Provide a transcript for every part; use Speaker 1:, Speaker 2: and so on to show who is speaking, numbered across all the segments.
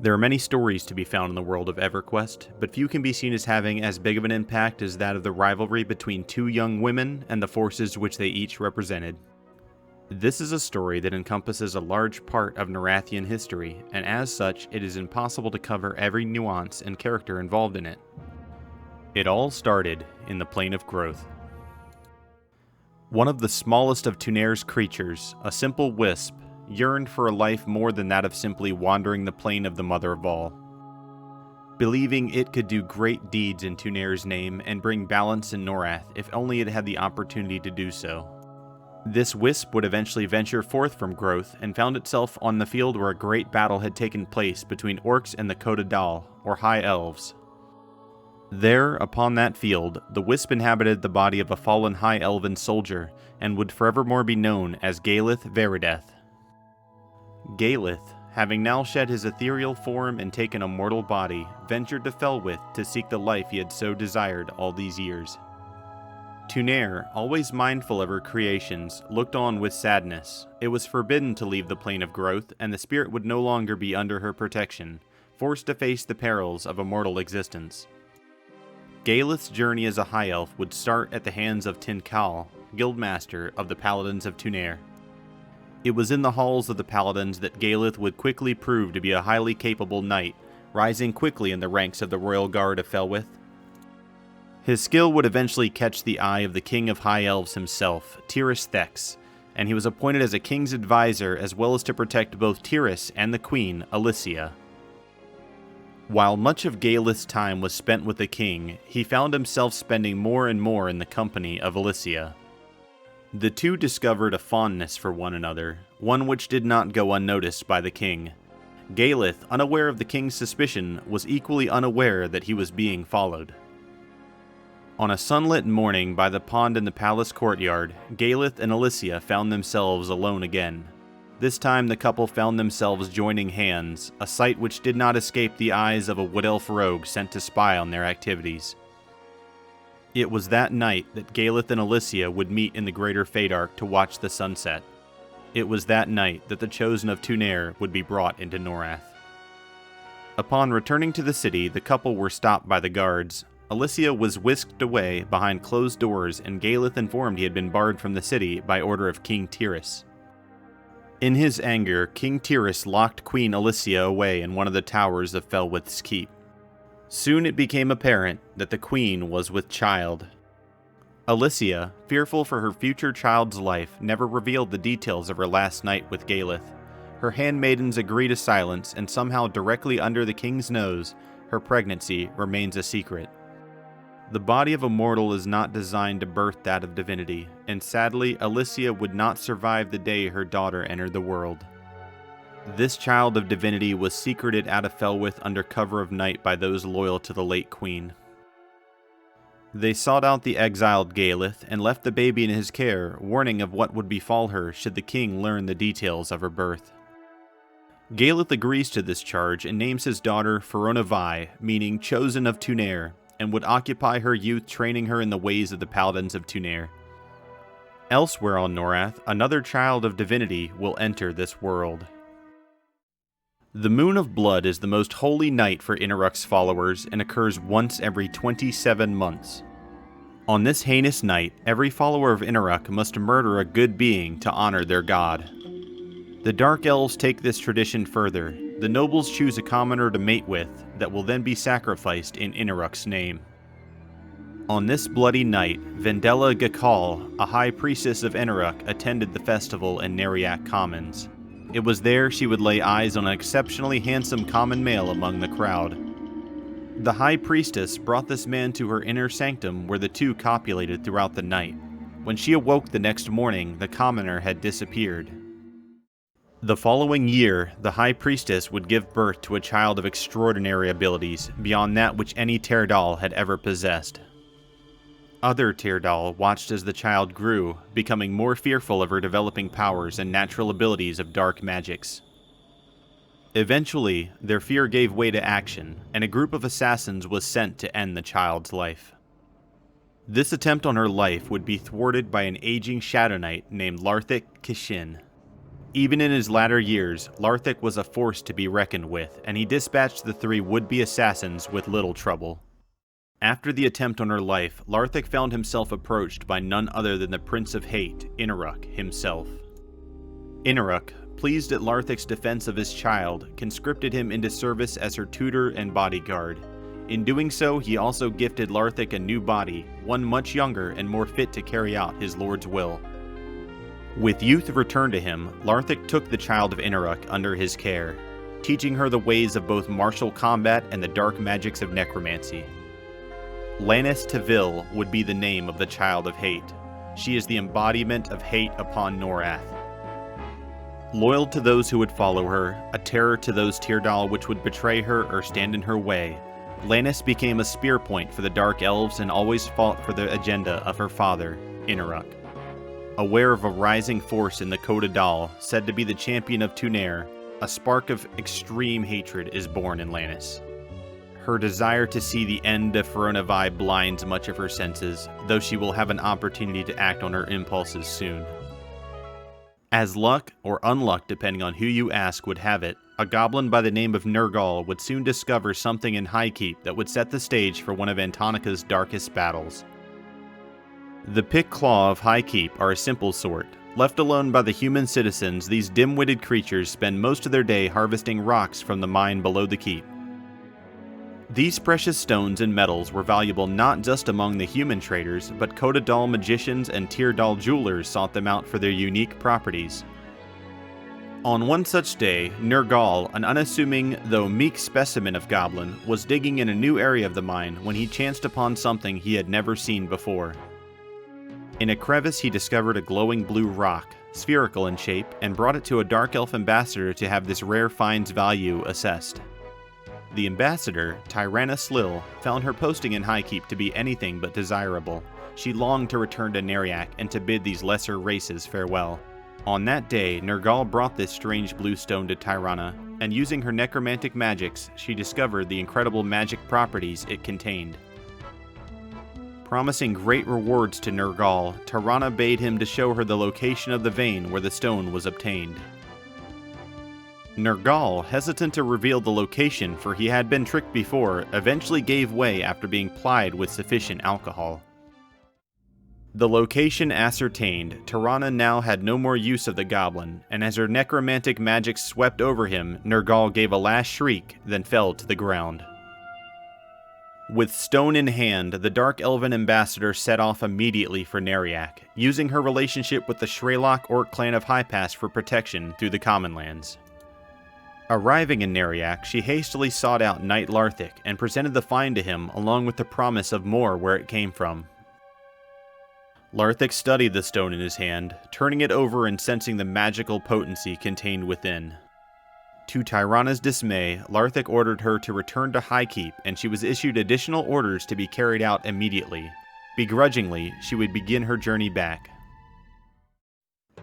Speaker 1: There are many stories to be found in the world of Everquest, but few can be seen as having as big of an impact as that of the rivalry between two young women and the forces which they each represented. This is a story that encompasses a large part of Nerathian history, and as such, it is impossible to cover every nuance and character involved in it. It all started in the Plane of Growth. One of the smallest of Tunair's creatures, a simple wisp, yearned for a life more than that of simply wandering the plane of the Mother of All. Believing it could do great deeds in Tunair's name and bring balance in Norath if only it had the opportunity to do so. This wisp would eventually venture forth from Growth and found itself on the field where a great battle had taken place between orcs and the Kota-Dal, or High Elves. There, upon that field, the wisp inhabited the body of a fallen High Elven soldier and would forevermore be known as Galeth Verideth. Galeth, having now shed his ethereal form and taken a mortal body, ventured to Felwith to seek the life he had so desired all these years. Tunair, always mindful of her creations, looked on with sadness. It was forbidden to leave the Plane of Growth, and the spirit would no longer be under her protection, forced to face the perils of a mortal existence. Galeth's journey as a High Elf would start at the hands of Tinkal, Guildmaster of the Paladins of Tunair. It was in the halls of the Paladins that Galeth would quickly prove to be a highly capable knight, rising quickly in the ranks of the Royal Guard of Felwith. His skill would eventually catch the eye of the King of High Elves himself, Tiras Thex, and he was appointed as a king's advisor as well as to protect both Tiras and the Queen, Alicia. While much of Galeth's time was spent with the king, he found himself spending more and more in the company of Alicia. The two discovered a fondness for one another, one which did not go unnoticed by the king. Galeth, unaware of the king's suspicion, was equally unaware that he was being followed. On a sunlit morning by the pond in the palace courtyard, Galeth and Alicia found themselves alone again. This time the couple found themselves joining hands, a sight which did not escape the eyes of a wood elf rogue sent to spy on their activities. It was that night that Galeth and Alicia would meet in the Greater Fadark to watch the sunset. It was that night that the Chosen of Tunair would be brought into Norath. Upon returning to the city, the couple were stopped by the guards. Alicia was whisked away behind closed doors, and Galeth informed he had been barred from the city by order of King Tiras. In his anger, King Tiras locked Queen Alicia away in one of the towers of Felwith's keep. Soon it became apparent that the queen was with child. Alicia, fearful for her future child's life, never revealed the details of her last night with Galeth. Her handmaidens agree to silence, and somehow directly under the king's nose, her pregnancy remains a secret. The body of a mortal is not designed to birth that of divinity, and sadly, Alicia would not survive the day her daughter entered the world. This child of divinity was secreted out of Felwith under cover of night by those loyal to the late queen. They sought out the exiled Galeth and left the baby in his care, warning of what would befall her should the king learn the details of her birth. Galeth agrees to this charge and names his daughter Firiona Vie, meaning Chosen of Tunair, and would occupy her youth training her in the ways of the Paladins of Tunair. Elsewhere on Norath, another child of divinity will enter this world. The Moon of Blood is the most holy night for Inaruk's followers and occurs once every 27 months. On this heinous night, every follower of Inaruk must murder a good being to honor their god. The Dark Elves take this tradition further. The nobles choose a commoner to mate with that will then be sacrificed in Inaruk's name. On this bloody night, Vendela Gakal, a high priestess of Inaruk, attended the festival in Neriak Commons. It was there she would lay eyes on an exceptionally handsome common male among the crowd. The high priestess brought this man to her inner sanctum where the two copulated throughout the night. When she awoke the next morning, the commoner had disappeared. The following year, the high priestess would give birth to a child of extraordinary abilities, beyond that which any Terdal had ever possessed. Other Terdal watched as the child grew, becoming more fearful of her developing powers and natural abilities of dark magics. Eventually, their fear gave way to action, and a group of assassins was sent to end the child's life. This attempt on her life would be thwarted by an aging Shadow Knight named Larthic Kishin. Even in his latter years, Larthic was a force to be reckoned with, and he dispatched the 3 would-be assassins with little trouble. After the attempt on her life, Larthic found himself approached by none other than the Prince of Hate, Inaruk, himself. Inaruk, pleased at Larthic's defense of his child, conscripted him into service as her tutor and bodyguard. In doing so, he also gifted Larthic a new body, one much younger and more fit to carry out his lord's will. With youth returned to him, Larthic took the child of Inaruk under his care, teaching her the ways of both martial combat and the dark magics of necromancy. Lanys Tevil would be the name of the child of hate. She is the embodiment of hate upon Norath. Loyal to those who would follow her, a terror to those Tyrdahl which would betray her or stand in her way, Lanys became a spear point for the Dark Elves and always fought for the agenda of her father, Inaruk. Aware of a rising force in the Codadal, said to be the champion of Tunair, a spark of extreme hatred is born in Lanys. Her desire to see the end of Firiona Vie blinds much of her senses, though she will have an opportunity to act on her impulses soon. As luck, or unluck depending on who you ask, would have it, a goblin by the name of Nergal would soon discover something in Highkeep that would set the stage for one of Antonica's darkest battles. The Pick Claw of Highkeep are a simple sort. Left alone by the human citizens, these dim-witted creatures spend most of their day harvesting rocks from the mine below the keep. These precious stones and metals were valuable not just among the human traders, but Codadal magicians and Tyrdahl jewelers sought them out for their unique properties. On one such day, Nergal, an unassuming though meek specimen of goblin, was digging in a new area of the mine when he chanced upon something he had never seen before. In a crevice he discovered a glowing blue rock, spherical in shape, and brought it to a Dark Elf ambassador to have this rare find's value assessed. The ambassador, Tyrana Slil, found her posting in Highkeep to be anything but desirable. She longed to return to Neriak and to bid these lesser races farewell. On that day, Nergal brought this strange blue stone to Tyrana, and using her necromantic magics, she discovered the incredible magic properties it contained. Promising great rewards to Nergal, Tyrana bade him to show her the location of the vein where the stone was obtained. Nergal, hesitant to reveal the location for he had been tricked before, eventually gave way after being plied with sufficient alcohol. The location ascertained, Tyrana now had no more use of the goblin, and as her necromantic magic swept over him, Nergal gave a last shriek, then fell to the ground. With stone in hand, the Dark Elven ambassador set off immediately for Neriak, using her relationship with the Shraylock Orc clan of Highpass for protection through the Commonlands. Arriving in Neriak, she hastily sought out Knight Larthic and presented the find to him along with the promise of more where it came from. Larthic studied the stone in his hand, turning it over and sensing the magical potency contained within. To Tyrana's dismay, Larthic ordered her to return to Highkeep, and she was issued additional orders to be carried out immediately. Begrudgingly, she would begin her journey back.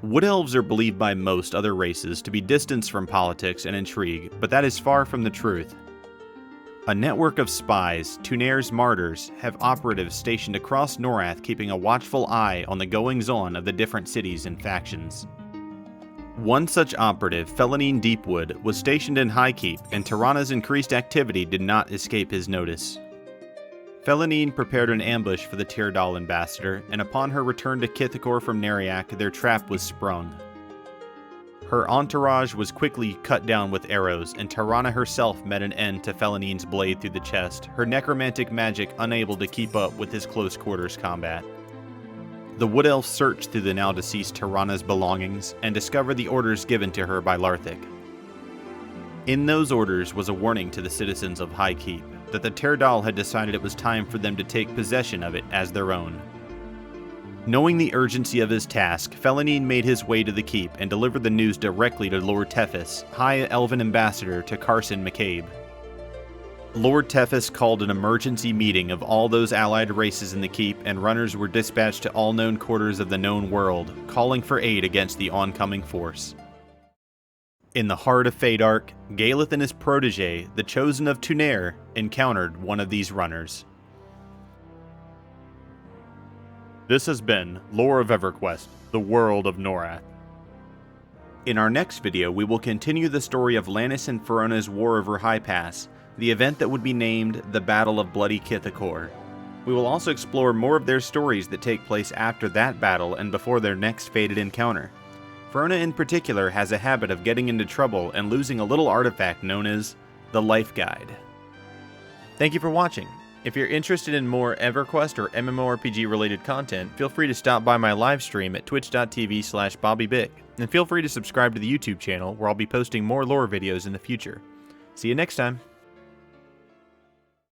Speaker 1: Wood Elves are believed by most other races to be distanced from politics and intrigue, but that is far from the truth. A network of spies, Tunair's Martyrs, have operatives stationed across Norath keeping a watchful eye on the goings-on of the different cities and factions. One such operative, Felanine Deepwood, was stationed in Highkeep, and Tyrana's increased activity did not escape his notice. Felanine prepared an ambush for the Tyrdahl ambassador, and upon her return to Kithakor from Neriak, their trap was sprung. Her entourage was quickly cut down with arrows, and Tyrana herself met an end to Felanine's blade through the chest, her necromantic magic unable to keep up with his close-quarters combat. The Wood Elf searched through the now-deceased Tyrana's belongings, and discovered the orders given to her by Larthic. In those orders was a warning to the citizens of Highkeep that the Tyrdahl had decided it was time for them to take possession of it as their own. Knowing the urgency of his task, Felanine made his way to the keep and delivered the news directly to Lord Tethys, High Elven Ambassador to Carson McCabe. Lord Tethys called an emergency meeting of all those allied races in the keep, and runners were dispatched to all known quarters of the known world, calling for aid against the oncoming force. In the heart of Fadark, Galeth and his protege, the Chosen of Tunair, encountered one of these runners. This has been Lore of Everquest, the World of Norath. In our next video, we will continue the story of Lanys and Firiona's war over High Pass, the event that would be named the Battle of Bloody Kithakor. We will also explore more of their stories that take place after that battle and before their next fated encounter. Firiona in particular has a habit of getting into trouble and losing a little artifact known as the Life Guide. Thank you for watching. If you're interested in more Everquest or MMORPG related content, feel free to stop by my live stream at twitch.tv/BobbyBig, and feel free to subscribe to the YouTube channel where I'll be posting more lore videos in the future. See you next time.